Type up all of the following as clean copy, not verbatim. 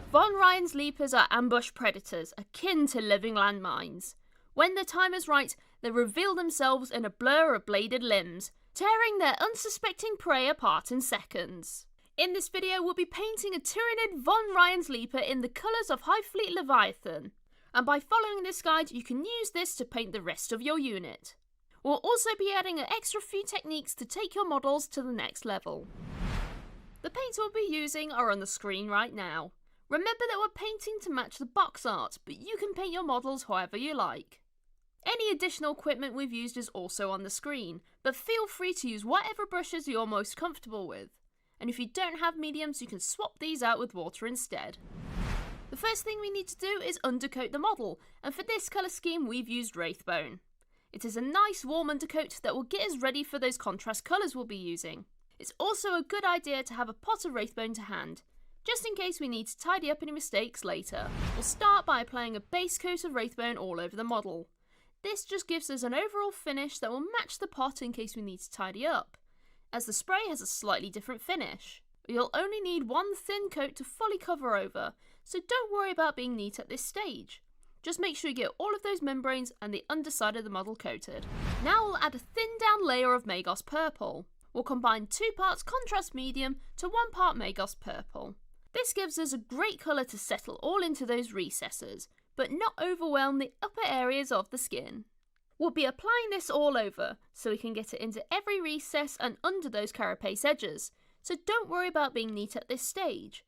Von Ryan's leapers are ambush predators, akin to living landmines. When the time is right, they reveal themselves in a blur of bladed limbs, tearing their unsuspecting prey apart in seconds. In this video, we'll be painting a Tyranid Von Ryan's leaper in the colours of High Fleet Leviathan, and by following this guide, you can use this to paint the rest of your unit. We'll also be adding an extra few techniques to take your models to the next level. The paints we'll be using are on the screen right now. Remember that we're painting to match the box art, but you can paint your models however you like. Any additional equipment we've used is also on the screen, but feel free to use whatever brushes you're most comfortable with. And if you don't have mediums, you can swap these out with water instead. The first thing we need to do is undercoat the model, and for this colour scheme we've used Wraithbone. It is a nice warm undercoat that will get us ready for those contrast colours we'll be using. It's also a good idea to have a pot of Wraithbone to hand, just in case we need to tidy up any mistakes later. We'll start by applying a base coat of Wraithbone all over the model. This just gives us an overall finish that will match the pot in case we need to tidy up, as the spray has a slightly different finish. You'll only need one thin coat to fully cover over, so don't worry about being neat at this stage. Just make sure you get all of those membranes and the underside of the model coated. Now we'll add a thinned down layer of Magos Purple. We'll combine 2 parts contrast medium to 1 part Magos Purple. This gives us a great colour to settle all into those recesses, but not overwhelm the upper areas of the skin. We'll be applying this all over, so we can get it into every recess and under those carapace edges, so don't worry about being neat at this stage.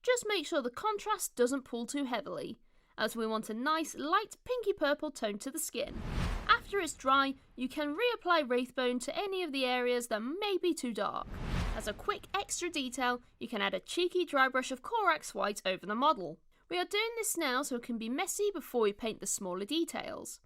Just make sure the contrast doesn't pull too heavily, as we want a nice light pinky purple tone to the skin. After it's dry, you can reapply Wraithbone to any of the areas that may be too dark. As a quick extra detail, you can add a cheeky dry brush of Corax White over the model. We are doing this now so it can be messy before we paint the smaller details.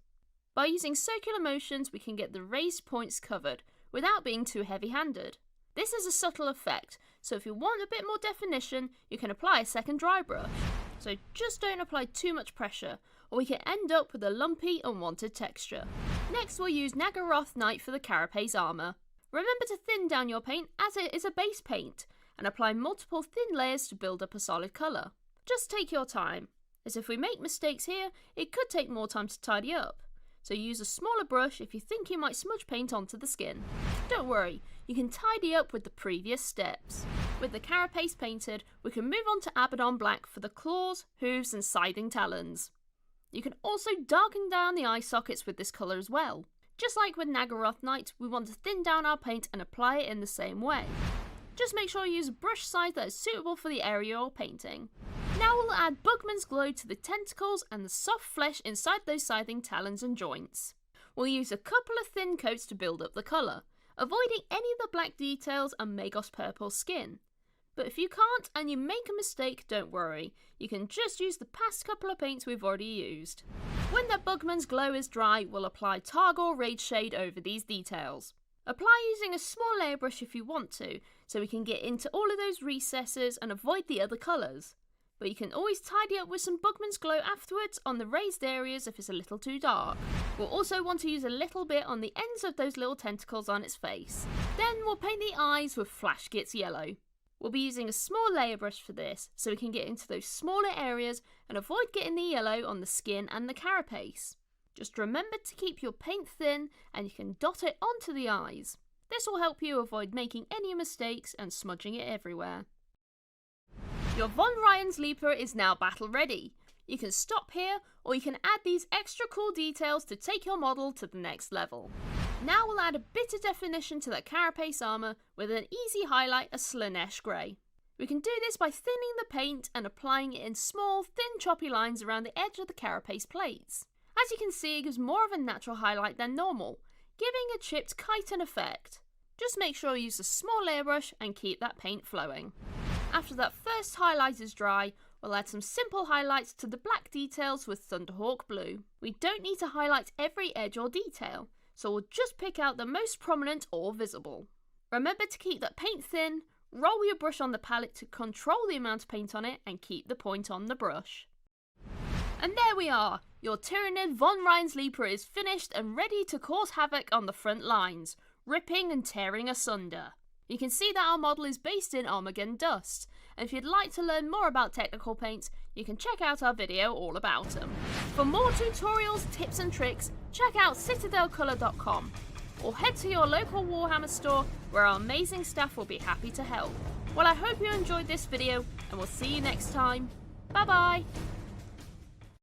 By using circular motions, we can get the raised points covered without being too heavy-handed. This is a subtle effect, so if you want a bit more definition, you can apply a second dry brush. So just don't apply too much pressure, or we can end up with a lumpy, unwanted texture. Next, we'll use Nagaroth Knight for the carapace armour. Remember to thin down your paint as it is a base paint, and apply multiple thin layers to build up a solid colour. Just take your time, as if we make mistakes here, it could take more time to tidy up. So use a smaller brush if you think you might smudge paint onto the skin. Don't worry, you can tidy up with the previous steps. With the carapace painted, we can move on to Abaddon Black for the claws, hooves and scything talons. You can also darken down the eye sockets with this colour as well. Just like with Nagaroth Knight, we want to thin down our paint and apply it in the same way. Just make sure you use a brush size that is suitable for the area you're painting. Now we'll add Bugman's Glow to the tentacles and the soft flesh inside those scything talons and joints. We'll use a couple of thin coats to build up the colour, avoiding any of the black details and Magos Purple skin. But if you can't and you make a mistake, don't worry, you can just use the past couple of paints we've already used. When the Bugman's Glow is dry, we'll apply Targor Rage Shade over these details. Apply using a small layer brush if you want to, so we can get into all of those recesses and avoid the other colours. But you can always tidy up with some Bugman's Glow afterwards on the raised areas if it's a little too dark. We'll also want to use a little bit on the ends of those little tentacles on its face. Then we'll paint the eyes with Flash Gitz Yellow. We'll be using a small layer brush for this, so we can get into those smaller areas and avoid getting the yellow on the skin and the carapace. Just remember to keep your paint thin and you can dot it onto the eyes. This will help you avoid making any mistakes and smudging it everywhere. Your Von Ryan's leaper is now battle ready. You can stop here, or you can add these extra cool details to take your model to the next level. Now we'll add a bit of definition to that carapace armour with an easy highlight of Slanesh Grey. We can do this by thinning the paint and applying it in small, thin choppy lines around the edge of the carapace plates. As you can see, it gives more of a natural highlight than normal, giving a chipped chitin effect. Just make sure you use a small layer brush and keep that paint flowing. After that first highlight is dry, we'll add some simple highlights to the black details with Thunderhawk Blue. We don't need to highlight every edge or detail, so we'll just pick out the most prominent or visible. Remember to keep that paint thin, roll your brush on the palette to control the amount of paint on it and keep the point on the brush. And there we are! Your Tyranid Von Ryan's leaper is finished and ready to cause havoc on the front lines, ripping and tearing asunder. You can see that our model is based in Armageddon Dust, and if you'd like to learn more about technical paints, you can check out our video all about them. For more tutorials, tips and tricks, check out citadelcolour.com, or head to your local Warhammer store where our amazing staff will be happy to help. Well, I hope you enjoyed this video, and we'll see you next time. Bye bye!